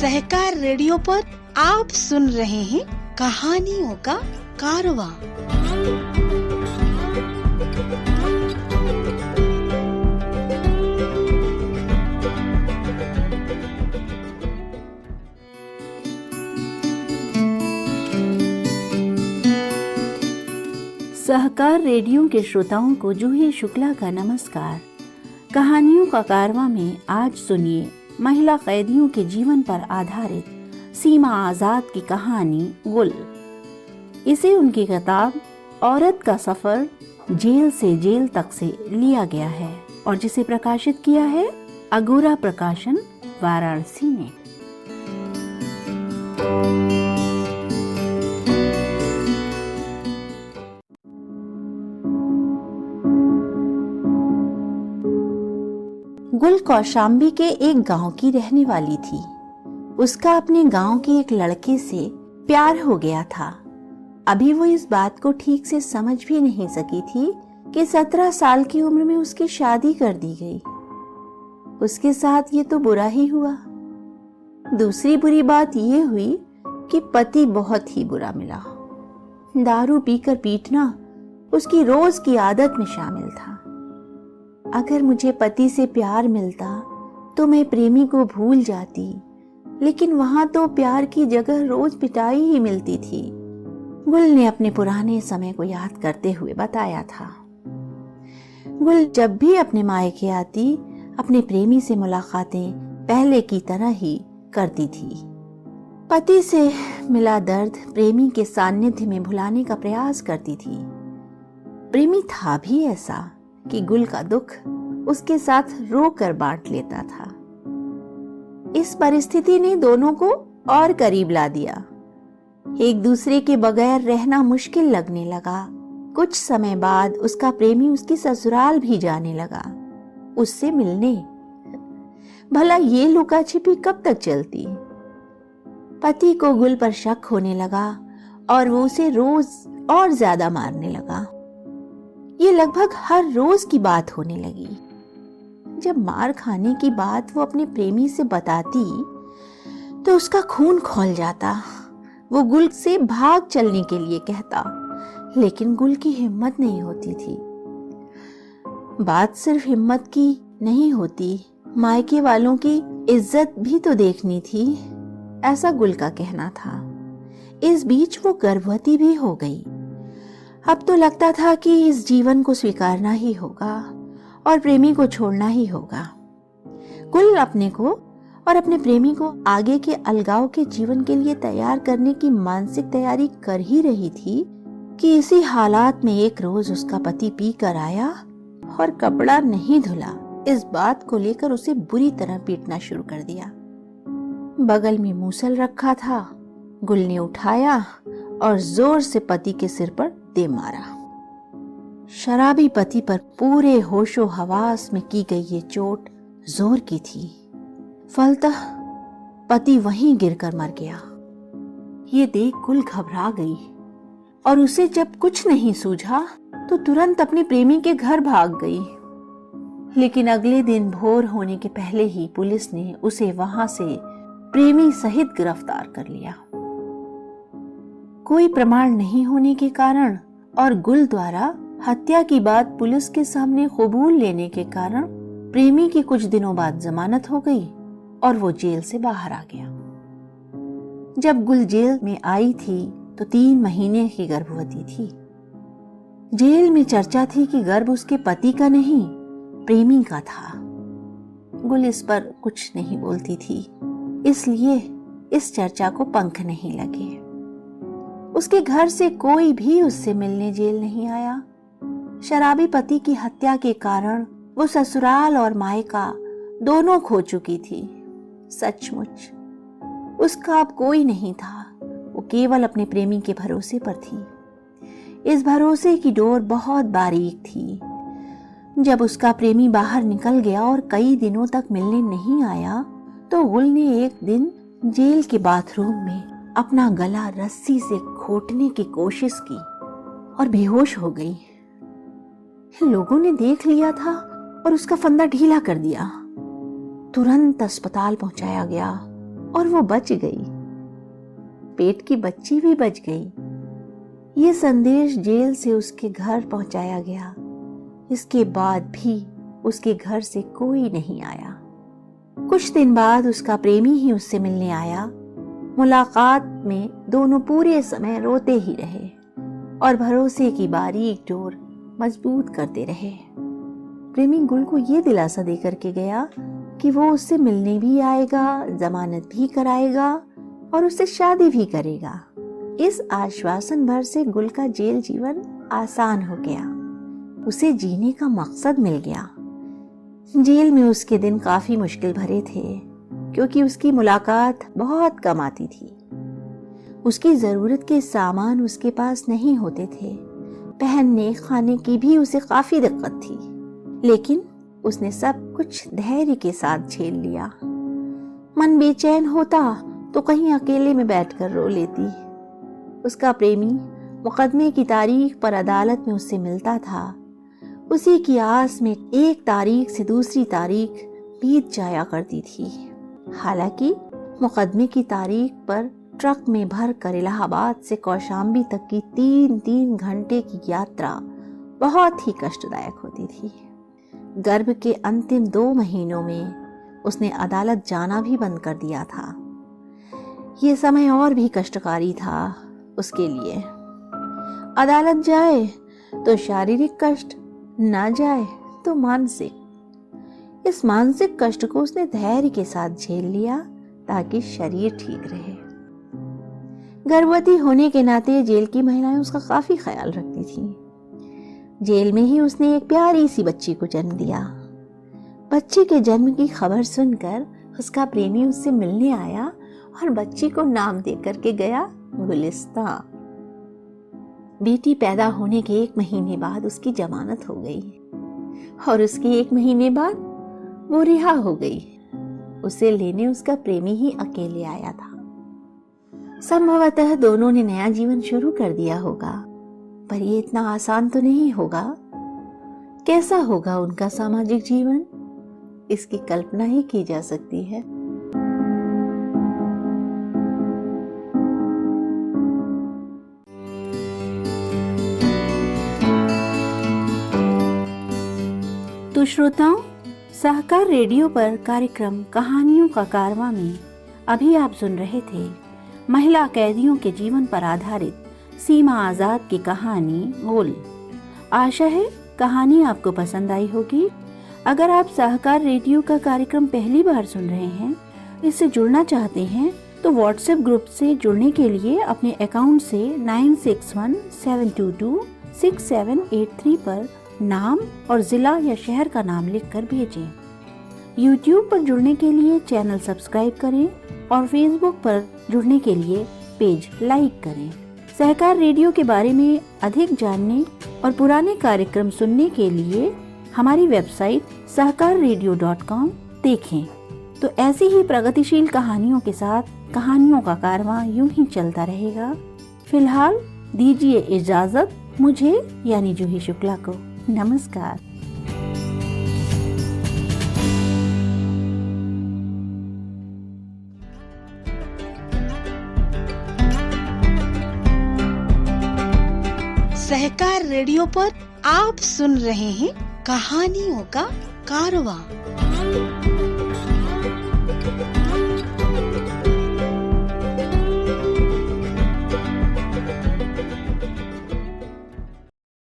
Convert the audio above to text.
सहकार radio पर आप सुन रहे हैं कहानियों का कारवां। सहकार रेडियो के श्रोताओं को जूही शुक्ला का नमस्कार। कहानियों का कारवां में आज सुनिए महिला कैदियों के जीवन पर आधारित सीमा आजाद की कहानी गुल। इसे उनकी किताब औरत का सफर जेल से जेल तक से लिया गया है और जिसे प्रकाशित किया है अगोरा प्रकाशन वाराणसी ने। गुल कौशाम्बी के एक गांव की रहने वाली थी। उसका अपने गांव के एक लड़के से प्यार हो गया था। अभी वो इस बात को ठीक से समझ भी नहीं सकी थी कि 17 साल की उम्र में उसकी शादी कर दी गई। उसके साथ ये तो बुरा ही हुआ। दूसरी बुरी बात ये हुई कि पति बहुत ही बुरा मिला। दारू पीकर पीटना उसकी रोज की आदत में शामिल था। अगर मुझे पति से प्यार मिलता तो मैं प्रेमी को भूल जाती, लेकिन वहां तो प्यार की जगह रोज पिटाई ही मिलती थी। गुल ने अपने पुराने समय को याद करते हुए बताया था। गुल जब भी अपने मायके आती अपने प्रेमी से मुलाकातें पहले की तरह ही करती थी। पति से मिला दर्द प्रेमी के सानिध्य में भुलाने का प्रयास करती थी। प्रेमी था भी ऐसा कि गुल का दुख उसके साथ रो कर बांट लेता था। इस परिस्थिति ने दोनों को और करीब ला दिया। एक दूसरे के बगैर रहना मुश्किल लगने लगा। कुछ समय बाद उसका प्रेमी उसकी ससुराल भी जाने लगा उससे मिलने। भला ये लुका छिपी कब तक चलती? पति को गुल पर शक होने लगा और वो उसे रोज और ज्यादा मारने लगा। ये लगभग हर रोज की बात होने लगी। जब मार खाने की बात वो अपने प्रेमी से बताती तो उसका खून खौल जाता। वो गुल से भाग चलने के लिए कहता, लेकिन गुल की हिम्मत नहीं होती थी। बात सिर्फ हिम्मत की नहीं होती, मायके वालों की इज्जत भी तो देखनी थी, ऐसा गुल का कहना था। इस बीच वो गर्भवती भी हो गई। अब तो लगता था कि इस जीवन को स्वीकारना ही होगा और प्रेमी को छोड़ना ही होगा। गुल अपने को और अपने प्रेमी को आगे के अलगाव के जीवन के लिए तैयार करने की मानसिक तैयारी कर ही रही थी कि इसी हालात में एक रोज उसका पति पी कर आया और कपड़ा नहीं धुला। इस बात को लेकर उसे बुरी तरह पीटना शुरू कर दिया। बगल में मूसल रखा था। गुल ने उठाया और जोर से पति के सिर पर दे मारा। शराबी पति पर पूरे होशो हवास में की गई ये चोट जोर की थी। फलतः पति वहीं गिरकर मर गया। ये देख गुल घबरा गई और उसे जब कुछ नहीं सूझा तो तुरंत अपने प्रेमी के घर भाग गई। लेकिन अगले दिन भोर होने के पहले ही पुलिस ने उसे वहां से प्रेमी सहित गिरफ्तार कर लिया। कोई प्रमाण नहीं होने के कारण और गुल द्वारा हत्या की बात पुलिस के सामने कबूल लेने के कारण प्रेमी की कुछ दिनों बाद जमानत हो गई और वो जेल से बाहर आ गया। जब गुल जेल में आई थी तो 3 महीने की गर्भवती थी। जेल में चर्चा थी कि गर्भ उसके पति का नहीं प्रेमी का था। गुल इस पर कुछ नहीं बोलती थी, इसलिए इस चर्चा को पंख नहीं लगे। उसके घर से कोई भी उससे मिलने जेल नहीं आया। शराबी पति की हत्या के कारण वो ससुराल और मायका दोनों खो चुकी थी। सचमुच उसका अब कोई नहीं था। वो केवल अपने प्रेमी के भरोसे पर थी। इस भरोसे की डोर बहुत बारीक थी। जब उसका प्रेमी बाहर निकल गया और कई दिनों तक मिलने नहीं आया तो गुल ने एक दिन जेल के बाथरूम में अपना गला रस्सी से घोटने की कोशिश की और बेहोश हो गई। लोगों ने देख लिया था और उसका फंदा ढीला कर दिया। तुरंत अस्पताल पहुंचाया गया और वो बच गई। पेट की बच्ची भी बच गई। ये संदेश जेल से उसके घर पहुंचाया गया। इसके बाद भी उसके घर से कोई नहीं आया। कुछ दिन बाद उसका प्रेमी ही उससे मिलने आया। मुलाकात में दोनों पूरे समय रोते ही रहे और भरोसे की बारीक डोर मजबूत करते रहे। प्रेमी गुल को ये दिलासा देकर के गया कि वो उससे मिलने भी आएगा, जमानत भी कराएगा और उससे शादी भी करेगा। इस आश्वासन भर से गुल का जेल जीवन आसान हो गया। उसे जीने का मकसद मिल गया। जेल में उसके दिन काफी मुश्किल भरे थे, क्योंकि उसकी मुलाकात बहुत कम आती थी। उसकी जरूरत के सामान उसके पास नहीं होते थे। पहनने खाने की भी उसे काफी दिक्कत थी, लेकिन उसने सब कुछ धैर्य के साथ झेल लिया। मन बेचैन होता तो कहीं अकेले में बैठकर रो लेती। उसका प्रेमी मुकदमे की तारीख पर अदालत में उससे मिलता था। उसी की आस में एक तारीख से दूसरी तारीख बीत जाया करती थी। हालांकि मुकदमे की तारीख पर ट्रक में भर कर इलाहाबाद से कौशाम्बी तक की 3-3 घंटे की यात्रा बहुत ही कष्टदायक होती थी। गर्भ के अंतिम 2 महीनों में उसने अदालत जाना भी बंद कर दिया था। ये समय और भी कष्टकारी था उसके लिए। अदालत जाए तो शारीरिक कष्ट, ना जाए तो मानसिक। इस मानसिक कष्ट को उसने धैर्य के साथ झेल लिया ताकि शरीर ठीक रहे। गर्भवती होने के नाते जेल की महिलाएं उसका काफी ख्याल रखती थीं। जेल में ही उसने एक प्यारी सी बच्ची को जन्म दिया। बच्ची के जन्म की खबर सुनकर उसका प्रेमी उससे मिलने आया और बच्ची को नाम देकर के गया गुलिस्तां। बेटी पैदा होने के 1 महीने बाद उसकी जमानत हो गई और उसके 1 महीने बाद वो रिहा हो गई। उसे लेने उसका प्रेमी ही अकेले आया था। संभवतः दोनों ने नया जीवन शुरू कर दिया होगा, पर ये इतना आसान तो नहीं होगा। कैसा होगा उनका सामाजिक जीवन, इसकी कल्पना ही की जा सकती है। तो श्रोताओं, सहकार रेडियो पर कार्यक्रम कहानियों का कारवां में अभी आप सुन रहे थे महिला कैदियों के जीवन पर आधारित सीमा आजाद की कहानी गुल। आशा है कहानी आपको पसंद आई होगी। अगर आप सहकार रेडियो का कार्यक्रम पहली बार सुन रहे हैं, इससे जुड़ना चाहते हैं, तो व्हाट्सएप ग्रुप से जुड़ने के लिए अपने अकाउंट से 9617226783 पर नाम और जिला या शहर का नाम लिखकर भेजें। यूट्यूब पर जुड़ने के लिए चैनल सब्सक्राइब करें और फेसबुक पर जुड़ने के लिए पेज लाइक करें। सहकार रेडियो के बारे में अधिक जानने और पुराने कार्यक्रम सुनने के लिए हमारी वेबसाइट सहकाररेडियो.com देखें। तो ऐसी ही प्रगतिशील कहानियों के साथ कहानियों का कारवां यूं ही चलता रहेगा। फिलहाल दीजिए इजाजत मुझे यानी जूही शुक्ला को। नमस्कार। सहकार रेडियो पर आप सुन रहे हैं कहानियों का कारवां।